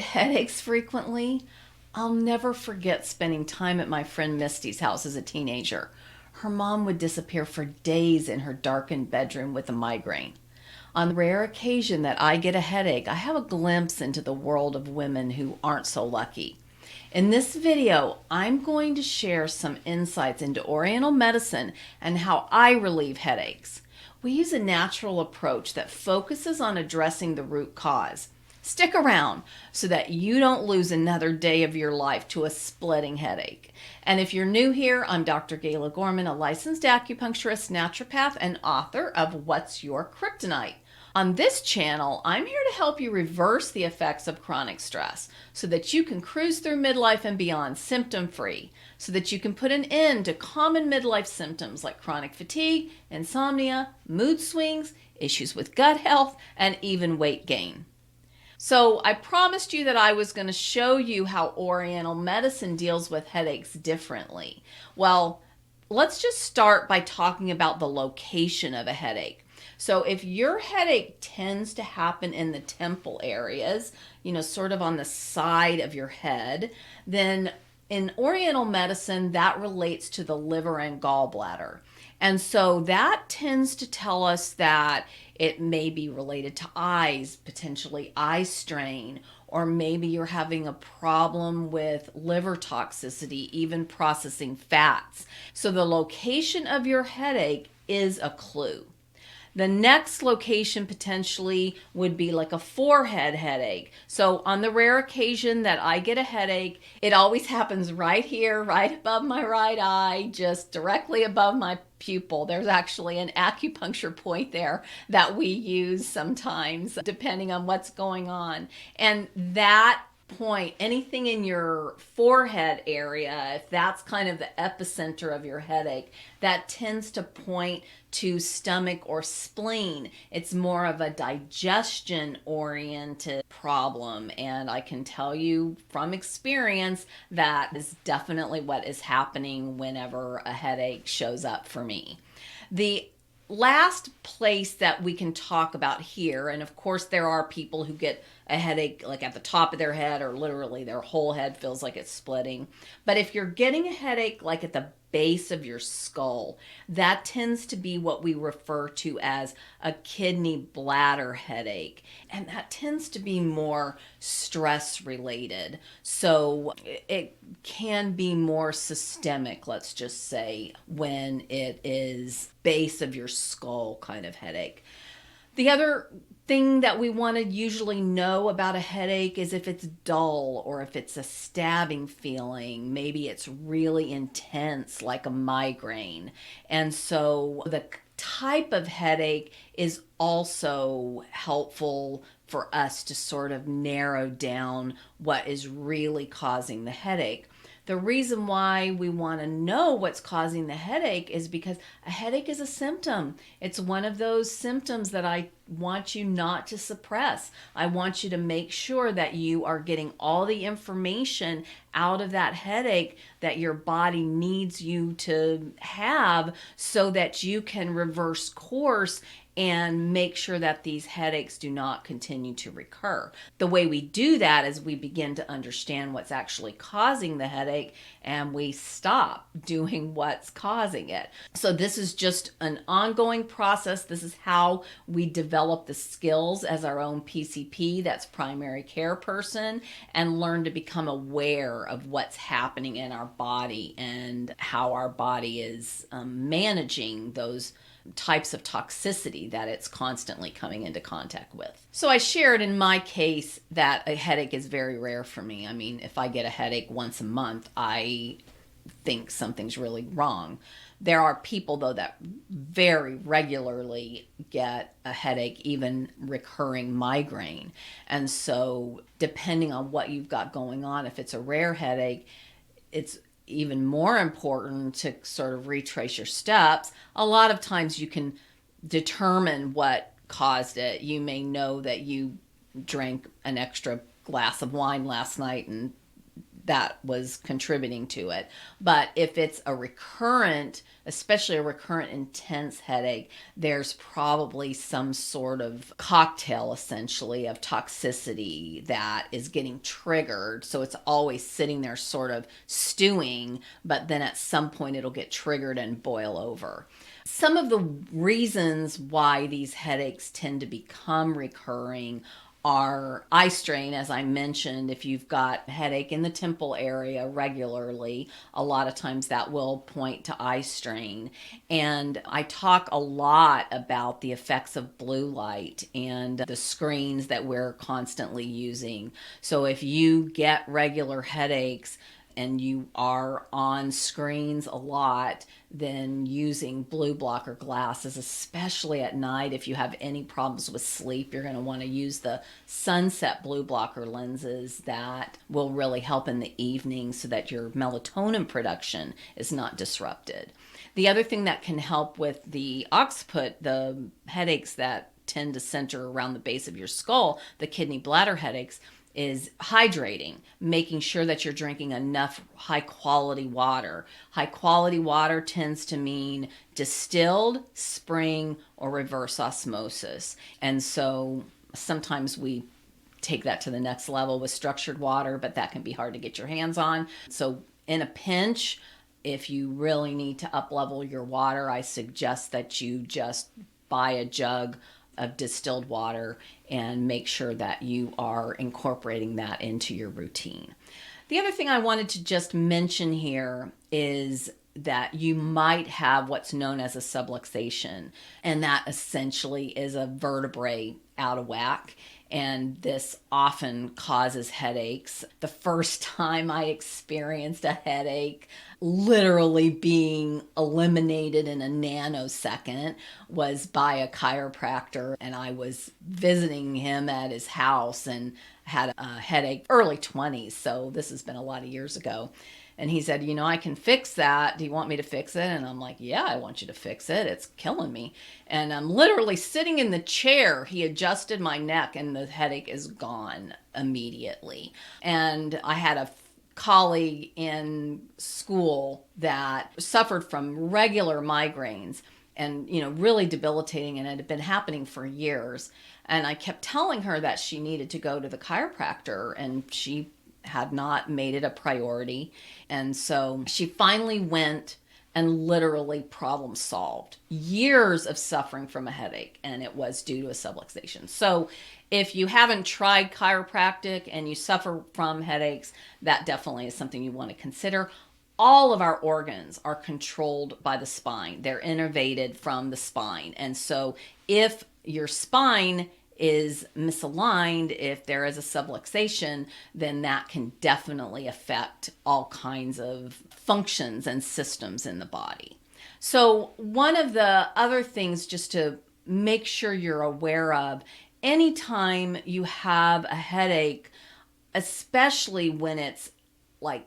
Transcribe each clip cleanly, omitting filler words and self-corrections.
headaches frequently, I'll never forget spending time at my friend Misty's house as a teenager. Her mom would disappear for days in her darkened bedroom with a migraine. On the rare occasion that I get a headache, I have a glimpse into the world of women who aren't so lucky. In this video, I'm going to share some insights into Oriental medicine and how I relieve headaches. We use a natural approach that focuses on addressing the root cause. Stick around so that you don't lose another day of your life to a splitting headache. And if you're new here, I'm Dr. Gayla Gorman, a licensed acupuncturist, naturopath, and author of What's Your Kryptonite? On this channel, I'm here to help you reverse the effects of chronic stress so that you can cruise through midlife and beyond symptom-free, so that you can put an end to common midlife symptoms like chronic fatigue, insomnia, mood swings, issues with gut health, and even weight gain. So I promised you that I was going to show you how Oriental medicine deals with headaches differently. Well, let's just start by talking about the location of a headache. So if your headache tends to happen in the temple areas, sort of on the side of your head, then in Oriental medicine, that relates to the liver and gallbladder. And so that tends to tell us that it may be related to eyes, potentially eye strain, or maybe you're having a problem with liver toxicity, even processing fats. So the location of your headache is a clue. The next location potentially would be like a forehead headache. So on the rare occasion that I get a headache, it always happens right here, right above my right eye, just directly above my pupil. There's actually an acupuncture point there that we use sometimes, depending on what's going on. And that point, anything in your forehead area, if that's kind of the epicenter of your headache, that tends to point to stomach or spleen. It's more of a digestion oriented problem, and I can tell you from experience that is definitely what is happening whenever a headache shows up for me. The last place that we can talk about here, and of course there are people who get a headache like at the top of their head, or literally their whole head feels like it's splitting. But if you're getting a headache like at the base of your skull, that tends to be what we refer to as a kidney bladder headache. And that tends to be more stress related. So it can be more systemic, let's just say, when it is base of your skull kind of headache. The other thing that we want to usually know about a headache is if it's dull or if it's a stabbing feeling. Maybe it's really intense, like a migraine. And so the type of headache is also helpful for us to sort of narrow down what is really causing the headache. The reason why we want to know what's causing the headache is because a headache is a symptom. It's one of those symptoms that I want you not to suppress. I want you to make sure that you are getting all the information out of that headache that your body needs you to have so that you can reverse course and make sure that these headaches do not continue to recur. The way we do that is we begin to understand what's actually causing the headache and we stop doing what's causing it. So this is just an ongoing process. This is how we develop the skills as our own PCP, that's primary care person, and learn to become aware of what's happening in our body and how our body is managing those types of toxicity that it's constantly coming into contact with. So I shared in my case that a headache is very rare for me. I mean, if I get a headache once a month, I think something's really wrong. There are people, though, that very regularly get a headache, even recurring migraine. And so depending on what you've got going on, if it's a rare headache, it's even more important to sort of retrace your steps. A lot of times you can determine what caused it. You may know that you drank an extra glass of wine last night and that was contributing to it. But if it's a recurrent, especially a recurrent intense headache, there's probably some sort of cocktail essentially of toxicity that is getting triggered. So it's always sitting there sort of stewing, but then at some point it'll get triggered and boil over. Some of the reasons why these headaches tend to become recurring are eye strain, as I mentioned. If you've got headache in the temple area regularly, a lot of times that will point to eye strain. And I talk a lot about the effects of blue light and the screens that we're constantly using. So if you get regular headaches and you are on screens a lot, then using blue blocker glasses, especially at night, if you have any problems with sleep, you're going to want to use the sunset blue blocker lenses that will really help in the evening so that your melatonin production is not disrupted. The other thing that can help with the occiput, the headaches that tend to center around the base of your skull, the kidney bladder headaches, is hydrating, making sure that you're drinking enough high quality water. High quality water tends to mean distilled, spring, or reverse osmosis. And so sometimes we take that to the next level with structured water, but that can be hard to get your hands on. So in a pinch, if you really need to up level your water, I suggest that you just buy a jug of distilled water and make sure that you are incorporating that into your routine. The other thing I wanted to just mention here is that you might have what's known as a subluxation, and that essentially is a vertebrae out of whack. And this often causes headaches. The first time I experienced a headache literally being eliminated in a nanosecond was by a chiropractor, and I was visiting him at his house and had a headache, early 20s, so this has been a lot of years ago. And he said, I can fix that. Do you want me to fix it? And I'm like, yeah, I want you to fix it. It's killing me. And I'm literally sitting in the chair. He adjusted my neck and the headache is gone immediately. And I had a colleague in school that suffered from regular migraines and, really debilitating, and it had been happening for years. And I kept telling her that she needed to go to the chiropractor, and she had not made it a priority. And so she finally went and literally problem solved years of suffering from a headache, and it was due to a subluxation. So if you haven't tried chiropractic and you suffer from headaches, that definitely is something you want to consider. All of our organs are controlled by the spine. They're innervated from the spine. And so if your spine is misaligned, if there is a subluxation, then that can definitely affect all kinds of functions and systems in the body. So one of the other things just to make sure you're aware of, anytime you have a headache, especially when it's like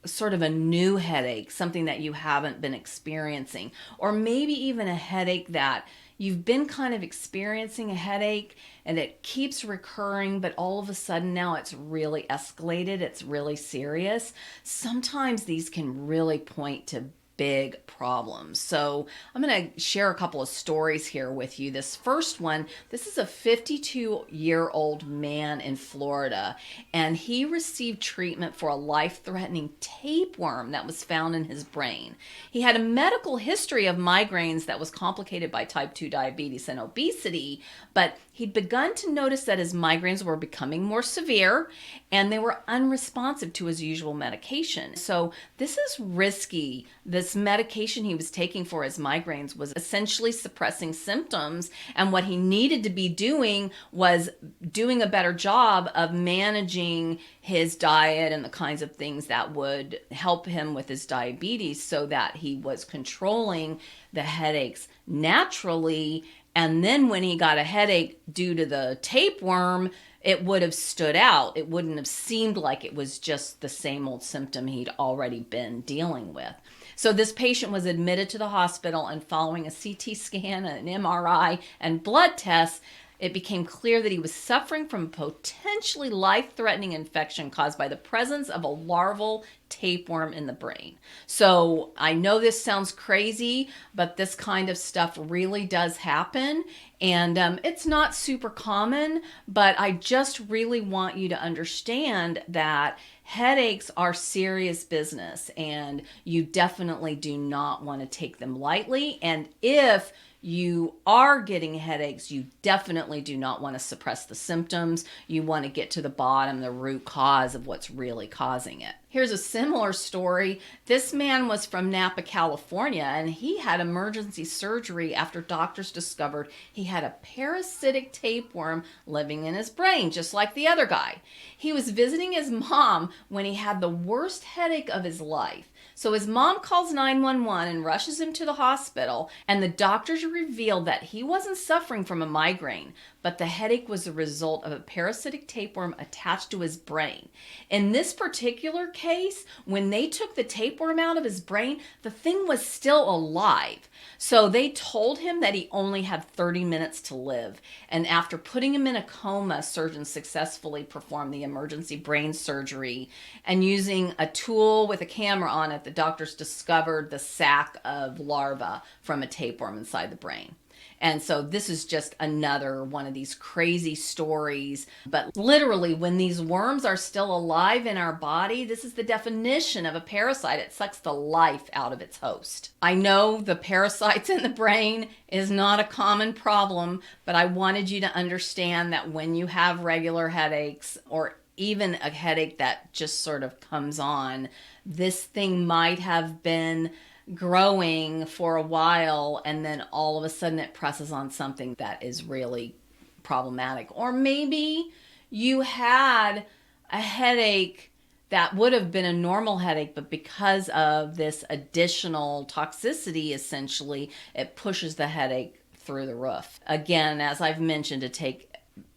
sort of a new headache, something that you haven't been experiencing, or maybe even a headache that you've been kind of experiencing a headache and it keeps recurring, but all of a sudden now it's really escalated, it's really serious. Sometimes these can really point to big problems. So I'm going to share a couple of stories here with you. This first one, this is a 52-year-old man in Florida, and he received treatment for a life-threatening tapeworm that was found in his brain. He had a medical history of migraines that was complicated by type 2 diabetes and obesity, but he'd begun to notice that his migraines were becoming more severe and they were unresponsive to his usual medication. So this is risky. This medication he was taking for his migraines was essentially suppressing symptoms, and what he needed to be doing was doing a better job of managing his diet and the kinds of things that would help him with his diabetes so that he was controlling the headaches naturally. And then when he got a headache due to the tapeworm, it would have stood out. It wouldn't have seemed like it was just the same old symptom he'd already been dealing with. So this patient was admitted to the hospital, and following a CT scan, an MRI, and blood tests, it became clear that he was suffering from a potentially life-threatening infection caused by the presence of a larval tapeworm in the brain. So I know this sounds crazy, but this kind of stuff really does happen. And it's not super common, but I just really want you to understand that headaches are serious business, and you definitely do not want to take them lightly. And if you are getting headaches, you definitely do not want to suppress the symptoms. You want to get to the bottom, the root cause of what's really causing it. Here's a similar story. This man was from Napa, California, and he had emergency surgery after doctors discovered he had a parasitic tapeworm living in his brain, just like the other guy. He was visiting his mom when he had the worst headache of his life. So his mom calls 911 and rushes him to the hospital, and the doctors revealed that he wasn't suffering from a migraine, but the headache was the result of a parasitic tapeworm attached to his brain. In this particular case, when they took the tapeworm out of his brain, the thing was still alive. So they told him that he only had 30 minutes to live. And after putting him in a coma, surgeons successfully performed the emergency brain surgery. And using a tool with a camera on it, the doctors discovered the sac of larvae from a tapeworm inside the brain. And so this is just another one of these crazy stories. But literally, when these worms are still alive in our body, this is the definition of a parasite. It sucks the life out of its host. I know the parasites in the brain is not a common problem, but I wanted you to understand that when you have regular headaches, or even a headache that just sort of comes on, this thing might have been growing for a while, and then all of a sudden it presses on something that is really problematic. Or maybe you had a headache that would have been a normal headache, but because of this additional toxicity, essentially, it pushes the headache through the roof. Again, as I've mentioned, to take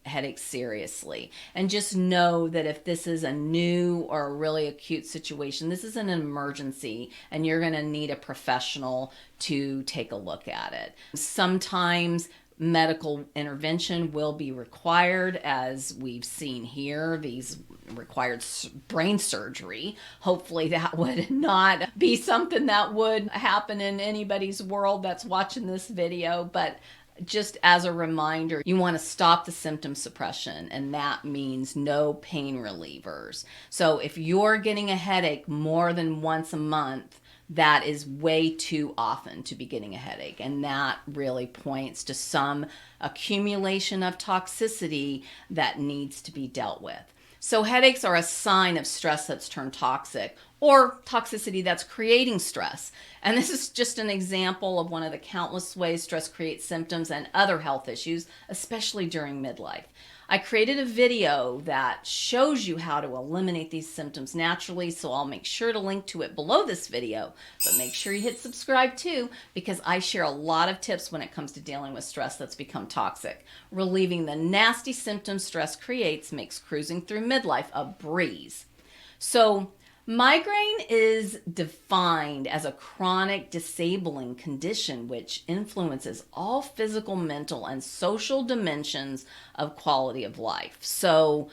headaches seriously, and just know that if this is a new or a really acute situation, this is an emergency, and you're going to need a professional to take a look at it. Sometimes medical intervention will be required, as we've seen here. These required brain surgery. Hopefully that would not be something that would happen in anybody's world that's watching this video, but just as a reminder, you want to stop the symptom suppression, and that means no pain relievers. So if you're getting a headache more than once a month, that is way too often to be getting a headache, and that really points to some accumulation of toxicity that needs to be dealt with. So headaches are a sign of stress that's turned toxic, or toxicity that's creating stress. And this is just an example of one of the countless ways stress creates symptoms and other health issues, especially during midlife. I created a video that shows you how to eliminate these symptoms naturally, so I'll make sure to link to it below this video. But make sure you hit subscribe too, because I share a lot of tips when it comes to dealing with stress that's become toxic. Relieving the nasty symptoms stress creates makes cruising through midlife a breeze. So migraine is defined as a chronic disabling condition which influences all physical, mental, and social dimensions of quality of life. So,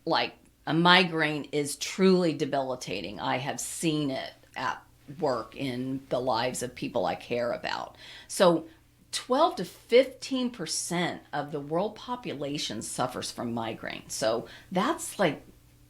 like, a migraine is truly debilitating. I have seen it at work in the lives of people I care about. So 12 to 15% of the world population suffers from migraine. So that's like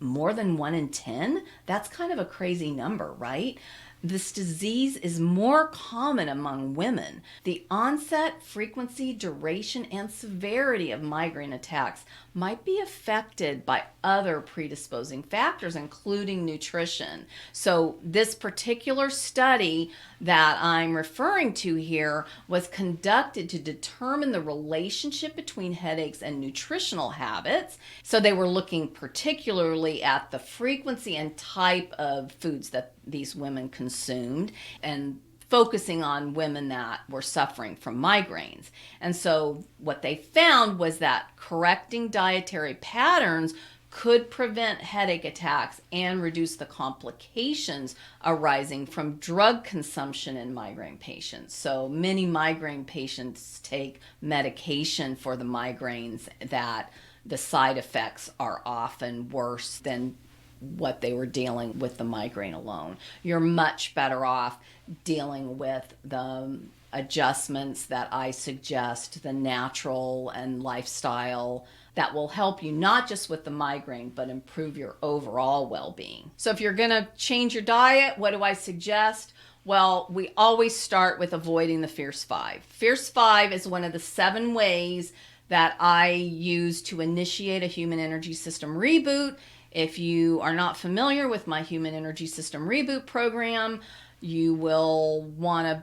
more than 1 in 10. That's kind of a crazy number, right? This disease is more common among women. The onset, frequency, duration, and severity of migraine attacks might be affected by other predisposing factors, including nutrition. So this particular study that I'm referring to here was conducted to determine the relationship between headaches and nutritional habits. So they were looking particularly at the frequency and type of foods that these women consumed, and focusing on women that were suffering from migraines. And so what they found was that correcting dietary patterns could prevent headache attacks and reduce the complications arising from drug consumption in migraine patients. So many migraine patients take medication for the migraines that the side effects are often worse than what they were dealing with the migraine alone. You're much better off dealing with the adjustments that I suggest, the natural and lifestyle that will help you not just with the migraine, but improve your overall well-being. So if you're gonna change your diet, what do I suggest? Well, we always start with avoiding the Fierce 5. Fierce 5 is one of the 7 ways that I use to initiate a human energy system reboot. If you are not familiar with my human energy system reboot program, you will want to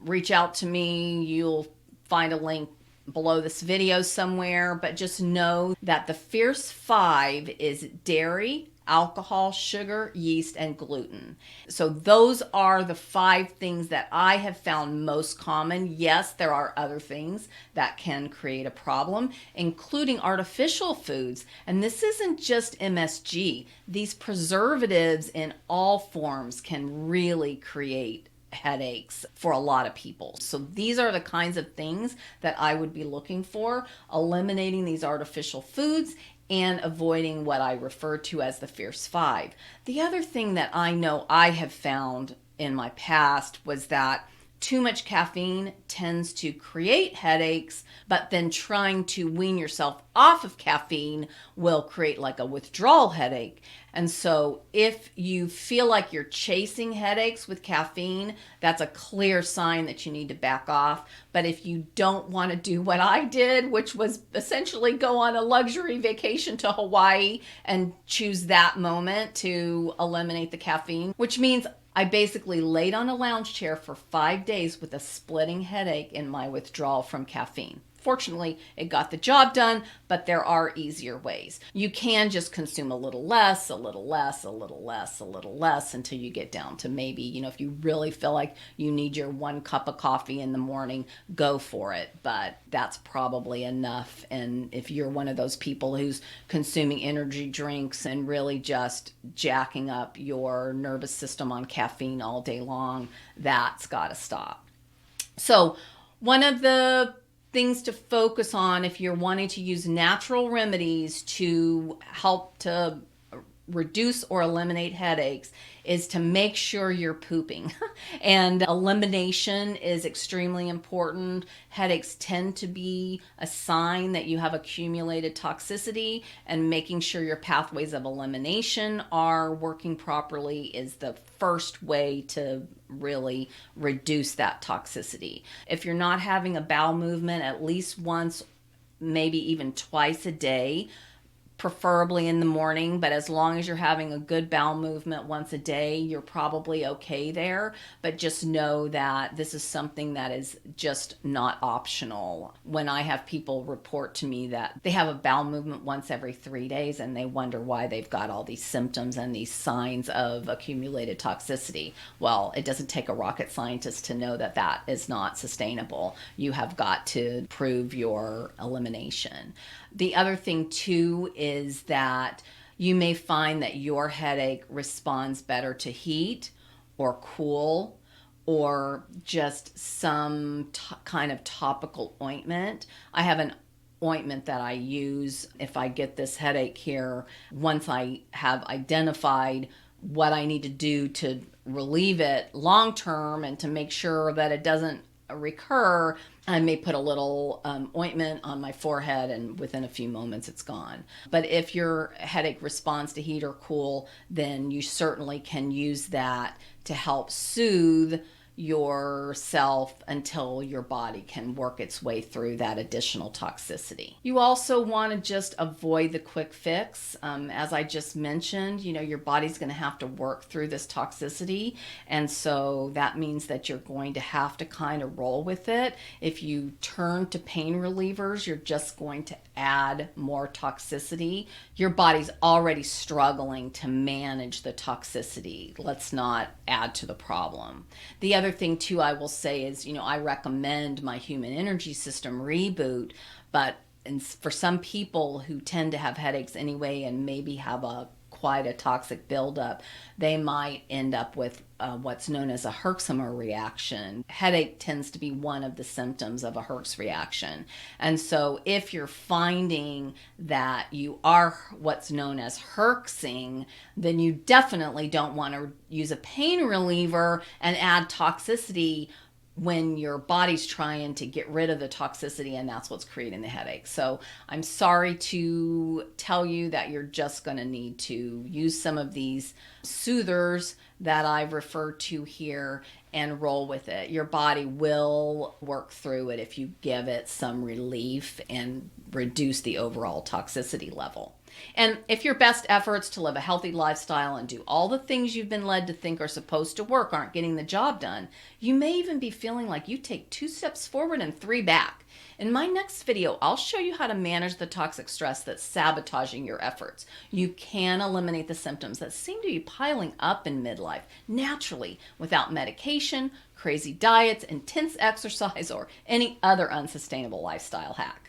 reach out to me. You'll find a link below this video somewhere, but just know that the Fierce 5 is dairy, alcohol, sugar, yeast, and gluten. So those are the 5 things that I have found most common. Yes, there are other things that can create a problem, including artificial foods. And this isn't just MSG. These preservatives in all forms can really create headaches for a lot of people. So these are the kinds of things that I would be looking for: eliminating these artificial foods and avoiding what I refer to as the Fierce 5. The other thing that I know I have found in my past was that too much caffeine tends to create headaches, but then trying to wean yourself off of caffeine will create like a withdrawal headache. And so if you feel like you're chasing headaches with caffeine, that's a clear sign that you need to back off. But if you don't want to do what I did, which was essentially go on a luxury vacation to Hawaii and choose that moment to eliminate the caffeine, which means I basically laid on a lounge chair for 5 days with a splitting headache in my withdrawal from caffeine. Fortunately, it got the job done, but there are easier ways. You can just consume a little less, a little less, a little less, a little less until you get down to maybe, if you really feel like you need your 1 cup of coffee in the morning, go for it. But that's probably enough. And if you're one of those people who's consuming energy drinks and really just jacking up your nervous system on caffeine all day long, that's got to stop. So one of the things to focus on if you're wanting to use natural remedies to help to reduce or eliminate headaches is to make sure you're pooping. And elimination is extremely important. Headaches tend to be a sign that you have accumulated toxicity, and making sure your pathways of elimination are working properly is the first way to really reduce that toxicity. If you're not having a bowel movement at least once, maybe even twice a day, preferably in the morning, but as long as you're having a good bowel movement once a day, you're probably okay there. But just know that this is something that is just not optional. When I have people report to me that they have a bowel movement once every 3 days and they wonder why they've got all these symptoms and these signs of accumulated toxicity, well, it doesn't take a rocket scientist to know that that is not sustainable. You have got to prove your elimination. The other thing too is that you may find that your headache responds better to heat or cool or just some kind of topical ointment. I have an ointment that I use if I get this headache here. Once I have identified what I need to do to relieve it long term and to make sure that it doesn't recur, I may put a little ointment on my forehead, and within a few moments it's gone. But if your headache responds to heat or cool, then you certainly can use that to help soothe yourself until your body can work its way through that additional toxicity. You also want to just avoid the quick fix. As I just mentioned, your body's going to have to work through this toxicity, and so that means that you're going to have to kind of roll with it. If you turn to pain relievers, you're just going to add more toxicity. Your body's already struggling to manage the toxicity. Let's not add to the problem. The other thing too I will say is, I recommend my human energy system reboot, but And for some people who tend to have headaches anyway and maybe have a quite a toxic buildup, they might end up with what's known as a Herxheimer reaction. Headache tends to be one of the symptoms of a Herx reaction. And so if you're finding that you are what's known as Herxing, then you definitely don't want to use a pain reliever and add toxicity when your body's trying to get rid of the toxicity, and that's what's creating the headache. So I'm sorry to tell you that you're just going to need to use some of these soothers that I've referred to here and roll with it. Your body will work through it if you give it some relief and reduce the overall toxicity level. And if your best efforts to live a healthy lifestyle and do all the things you've been led to think are supposed to work aren't getting the job done, you may even be feeling like you take 2 steps forward and 3 back. In my next video, I'll show you how to manage the toxic stress that's sabotaging your efforts. You can eliminate the symptoms that seem to be piling up in midlife naturally without medication, crazy diets, intense exercise, or any other unsustainable lifestyle hack.